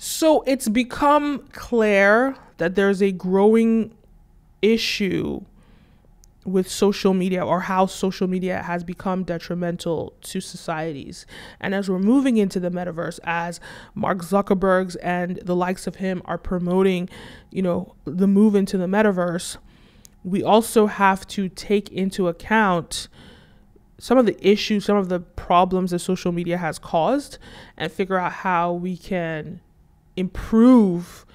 So it's become clear that there's a growing issue with social media, or how social media has become detrimental to societies. And as we're moving into the metaverse, as Mark Zuckerberg's and the likes of him are promoting, the move into the metaverse, we also have to take into account some of the issues, some of the problems that social media has caused, and figure out how we can improve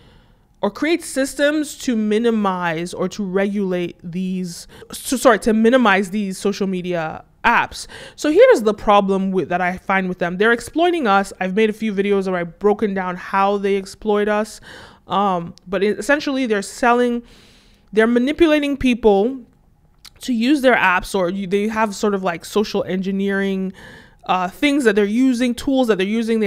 or create systems to minimize or to regulate to minimize these social media apps. So here's the problem that I find with them. They're exploiting us. I've made a few videos where I've broken down how they exploit us. But essentially they're manipulating people to use their apps, or they have sort of like social engineering things that they're using, tools that they're using.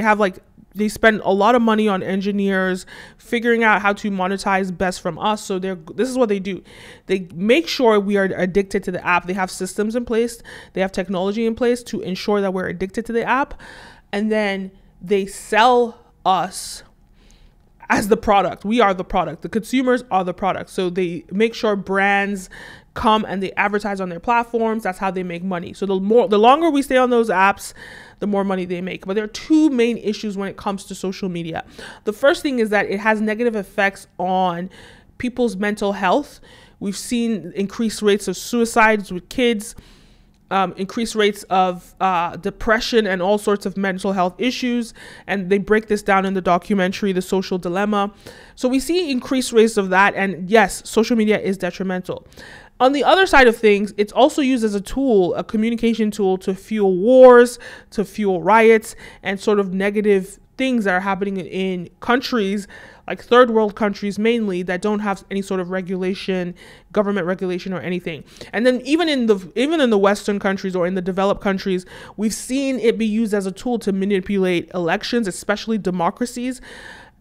They spend a lot of money on engineers figuring out how to monetize best from us. So this is what they do. They make sure we are addicted to the app. They have systems in place. They have technology in place to ensure that we're addicted to the app. And then they sell us as the product. We are the product. The consumers are the product. So they make sure brands come and they advertise on their platforms. That's how they make money. So the longer we stay on those apps, the more money they make. But there are two main issues when it comes to social media. The first thing is that it has negative effects on people's mental health. We've seen increased rates of suicides with kids, increased rates of depression and all sorts of mental health issues. And they break this down in the documentary, The Social Dilemma. So we see increased rates of that. And yes, social media is detrimental. On the other side of things, it's also used as a tool, a communication tool, to fuel wars, to fuel riots, and sort of negative things that are happening in countries, like third world countries mainly, that don't have any sort of regulation, government regulation or anything. And then even in the Western countries or in the developed countries, we've seen it be used as a tool to manipulate elections, especially democracies,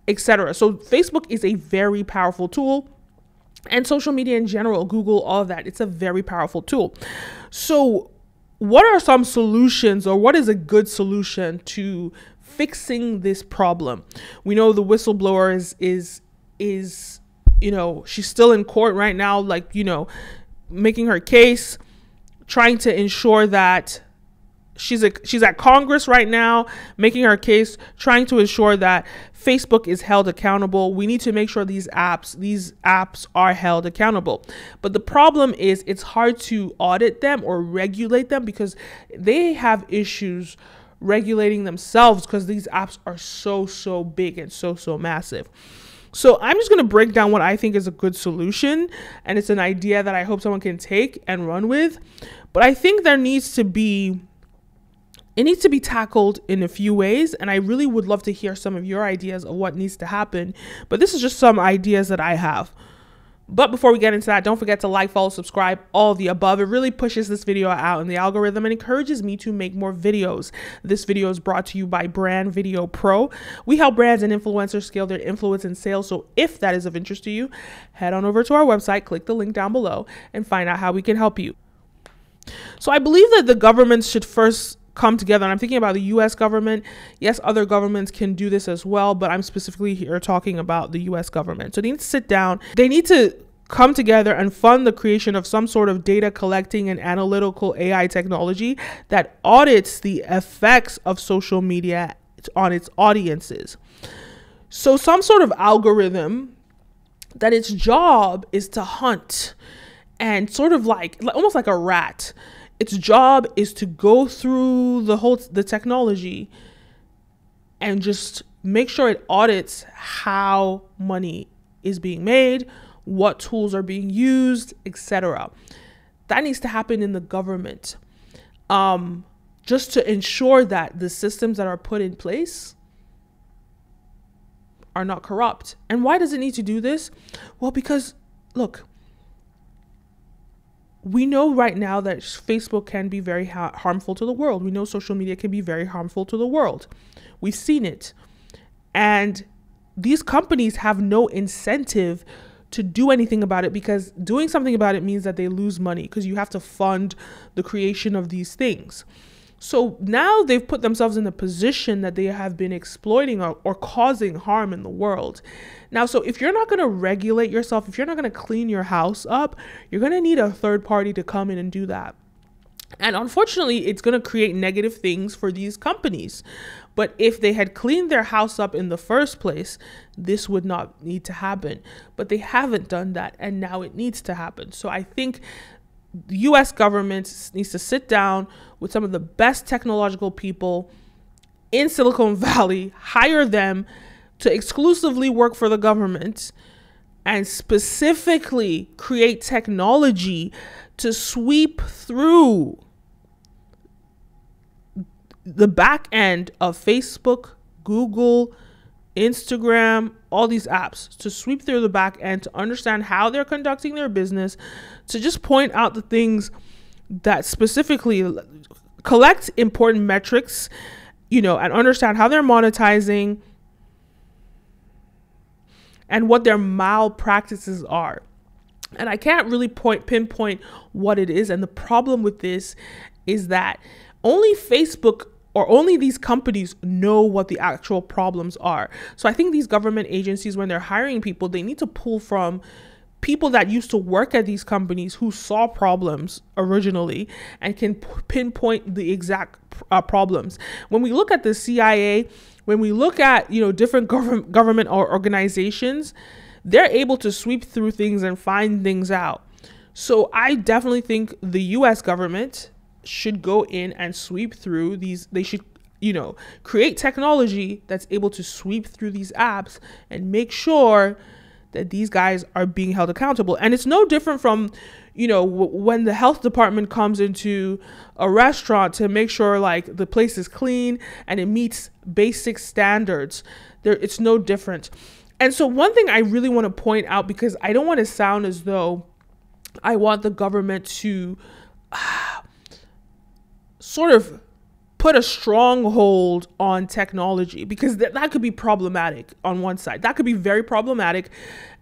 etc. So Facebook is a very powerful tool. And social media in general, Google, all of that, it's a very powerful tool. So what are some solutions, or what is a good solution to fixing this problem? We know the whistleblower is she's still in court right now, making her case, trying to ensure that she's at Congress right now, making her case, trying to ensure that Facebook is held accountable. We need to make sure these apps are held accountable. But the problem is it's hard to audit them or regulate them because they have issues regulating themselves, because these apps are so big and so massive. So I'm just going to break down what I think is a good solution, and it's an idea that I hope someone can take and run with. But I think it needs to be tackled in a few ways, and I really would love to hear some of your ideas of what needs to happen. But this is just some ideas that I have. But before we get into that, don't forget to like, follow, subscribe, all of the above. It really pushes this video out in the algorithm and encourages me to make more videos. This video is brought to you by Brand Video Pro. We help brands and influencers scale their influence and sales. So if that is of interest to you, head on over to our website, click the link down below, and find out how we can help you. So I believe that the governments should first come together, and I'm thinking about the US government. Yes, other governments can do this as well, but I'm specifically here talking about the US government. So they need to sit down, they need to come together and fund the creation of some sort of data collecting and analytical AI technology that audits the effects of social media on its audiences. So some sort of algorithm that its job is to hunt, and sort of almost like a rat. Its job is to go through the technology and just make sure it audits how money is being made, what tools are being used, etc. That needs to happen in the government, just to ensure that the systems that are put in place are not corrupt. And why does it need to do this? Well, because look, we know right now that Facebook can be very harmful to the world. We know social media can be very harmful to the world. We've seen it. And these companies have no incentive to do anything about it, because doing something about it means that they lose money, because you have to fund the creation of these things. So now they've put themselves in a position that they have been exploiting or causing harm in the world. Now, so if you're not going to regulate yourself, if you're not going to clean your house up, you're going to need a third party to come in and do that. And unfortunately, it's going to create negative things for these companies. But if they had cleaned their house up in the first place, this would not need to happen. But they haven't done that, and now it needs to happen. So I think the US government needs to sit down with some of the best technological people in Silicon Valley, hire them to exclusively work for the government, and specifically create technology to sweep through the back end of Facebook, Google, Instagram, all these apps, to sweep through the back end, to understand how they're conducting their business, to just point out the things that specifically collect important metrics, and understand how they're monetizing and what their malpractices are. And I can't really pinpoint what it is. And the problem with this is that only Facebook or only these companies know what the actual problems are. So I think these government agencies, when they're hiring people, they need to pull from people that used to work at these companies who saw problems originally and can pinpoint the exact problems. When we look at the CIA, when we look at, different government or organizations, they're able to sweep through things and find things out. So I definitely think the US government should go in and sweep through these. They should, create technology that's able to sweep through these apps and make sure that these guys are being held accountable. And it's no different from, when the health department comes into a restaurant to make sure like the place is clean and it meets basic standards. It's no different. And so one thing I really want to point out, because I don't want to sound as though I want the government to sort of put a stronghold on technology, because that could be problematic on one side. That could be very problematic.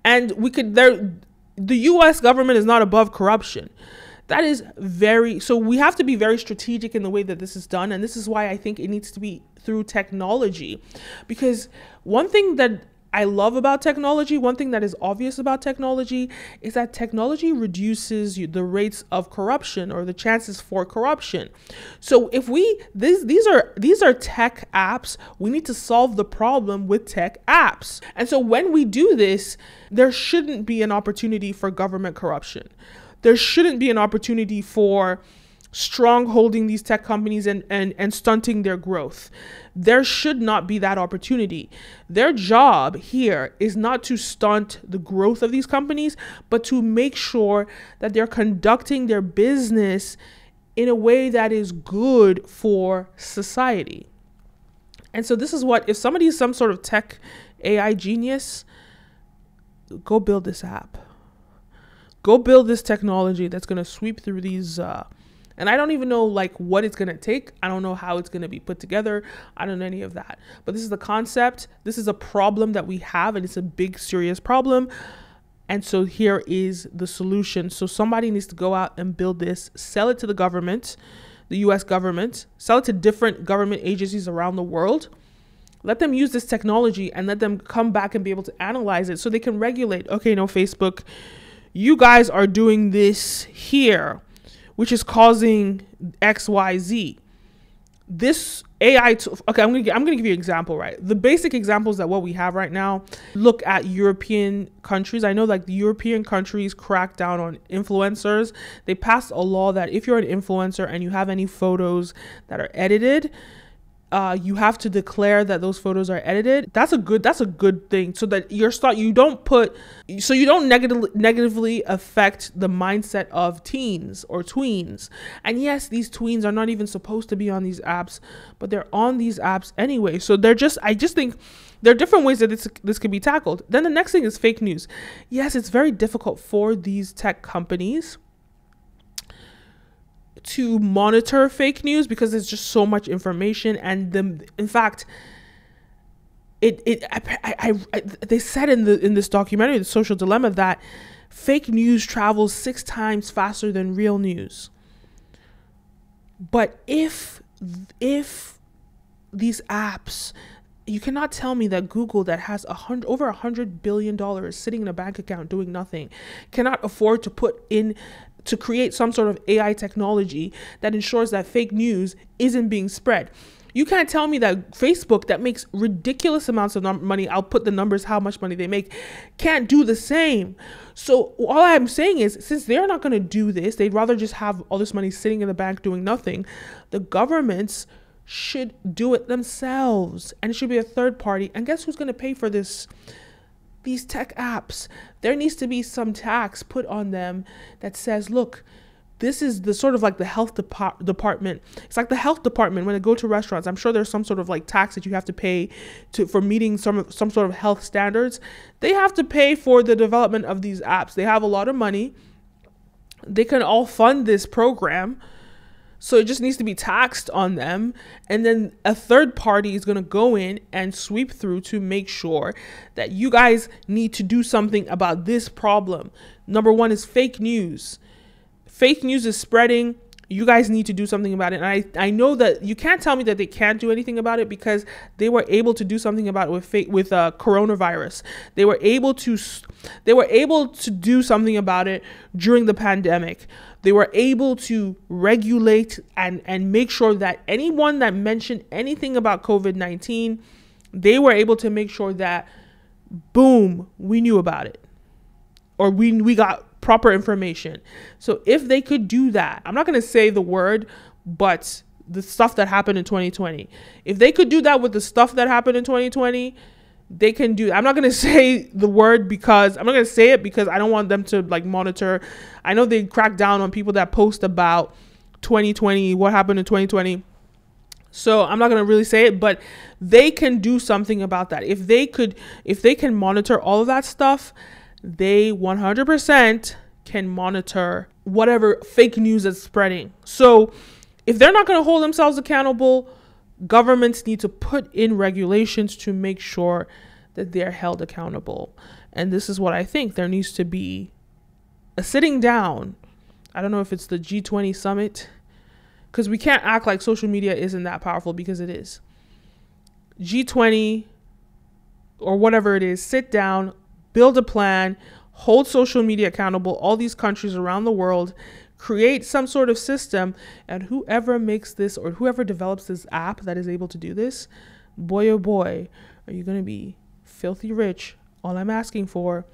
And the US government is not above corruption. So we have to be very strategic in the way that this is done. And this is why I think it needs to be through technology. Because one thing that I love about technology, one thing that is obvious about technology, is that technology reduces the rates of corruption or the chances for corruption. So if these are tech apps, we need to solve the problem with tech apps. And so when we do this, there shouldn't be an opportunity for government corruption. There shouldn't be an opportunity for strongholding these tech companies and stunting their growth. There should not be that opportunity. Their job here is not to stunt the growth of these companies, but to make sure that they're conducting their business in a way that is good for society. And so this is what, if somebody is some sort of tech AI genius, go build this app. Go build this technology that's going to sweep through these and I don't even know what it's going to take. I don't know how it's going to be put together. I don't know any of that. But this is the concept. This is a problem that we have, and it's a big, serious problem. And so here is the solution. So somebody needs to go out and build this, sell it to the government, the US government, sell it to different government agencies around the world. Let them use this technology and let them come back and be able to analyze it so they can regulate. Okay, no, Facebook, you guys are doing this here, which is causing XYZ. This AI tool, okay, I'm gonna give you an example, right? The basic examples that what we have right now, look at European countries. I know the European countries crack down on influencers. They passed a law that if you're an influencer and you have any photos that are edited, you have to declare that those photos are edited. That's a good thing, so that you don't negatively affect the mindset of teens or tweens. And yes, these tweens are not even supposed to be on these apps, but they're on these apps anyway. So I just think there are different ways that this can be tackled. Then the next thing is fake news. Yes, it's very difficult for these tech companies to monitor fake news because there's just so much information. And in fact, they said in this documentary, The Social Dilemma, that fake news travels 6 times faster than real news. But if if these apps, you cannot tell me that Google, that has over $100 billion sitting in a bank account doing nothing, cannot afford to create some sort of AI technology that ensures that fake news isn't being spread. You can't tell me that Facebook, that makes ridiculous amounts of money, I'll put the numbers how much money they make, can't do the same. So all I'm saying is, since they're not going to do this, they'd rather just have all this money sitting in the bank doing nothing, the governments should do it themselves, and it should be a third party. And guess who's going to pay for this? These tech apps. There needs to be some tax put on them that says, look, this is the sort of like the health department. It's like the health department when they go to restaurants. I'm sure there's some sort of like tax that you have to pay for meeting some sort of health standards. They have to pay for the development of these apps. They have a lot of money. They can all fund this program. So it just needs to be taxed on them. And then a third party is going to go in and sweep through to make sure that you guys need to do something about this problem. Number one is fake news. Fake news is spreading. You guys need to do something about it. And I know that you can't tell me that they can't do anything about it, because they were able to do something about it with coronavirus. They were able to do something about it during the pandemic. They were able to regulate and make sure that anyone that mentioned anything about COVID-19, they were able to make sure that, boom, we knew about it, or we got proper information. So if they could do that, I'm not going to say the word, but the stuff that happened in 2020, if they could do that with the stuff that happened in 2020, they can do. I'm not going to say the word because I'm not going to say it because I don't want them to like monitor. I know they crack down on people that post about 2020, what happened in 2020. So I'm not going to really say it, but they can do something about that. If they can monitor all of that stuff, they 100% can monitor whatever fake news is spreading. So if they're not going to hold themselves accountable, governments need to put in regulations to make sure that they're held accountable. And this is what I think. There needs to be a sitting down. I don't know if it's the G20 summit, because we can't act like social media isn't that powerful, because it is. G20 or whatever it is, sit down, build a plan, hold social media accountable, all these countries around the world, create some sort of system, and whoever makes this or whoever develops this app that is able to do this, boy oh boy, are you going to be filthy rich. All I'm asking for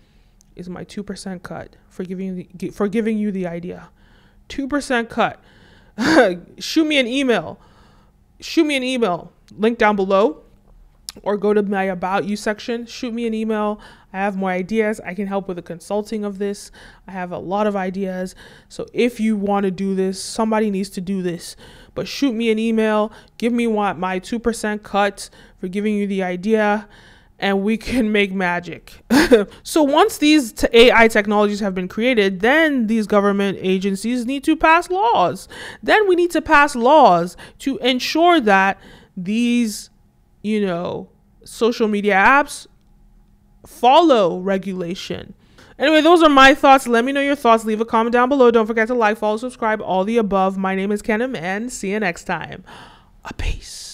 is my 2% cut for giving you the idea. 2% cut. Shoot me an email. Link down below, or go to my About You section. Shoot me an email. I have more ideas. I can help with the consulting of this. I have a lot of ideas. So if you want to do this, somebody needs to do this. But shoot me an email. Give me my 2% cut for giving you the idea, and we can make magic. So once these AI technologies have been created, then these government agencies need to pass laws. Then we need to pass laws to ensure that these, social media apps follow regulation. Anyway, those are my thoughts. Let me know your thoughts. Leave a comment down below. Don't forget to like, follow, subscribe, all the above. My name is Kenim, and see you next time. A peace.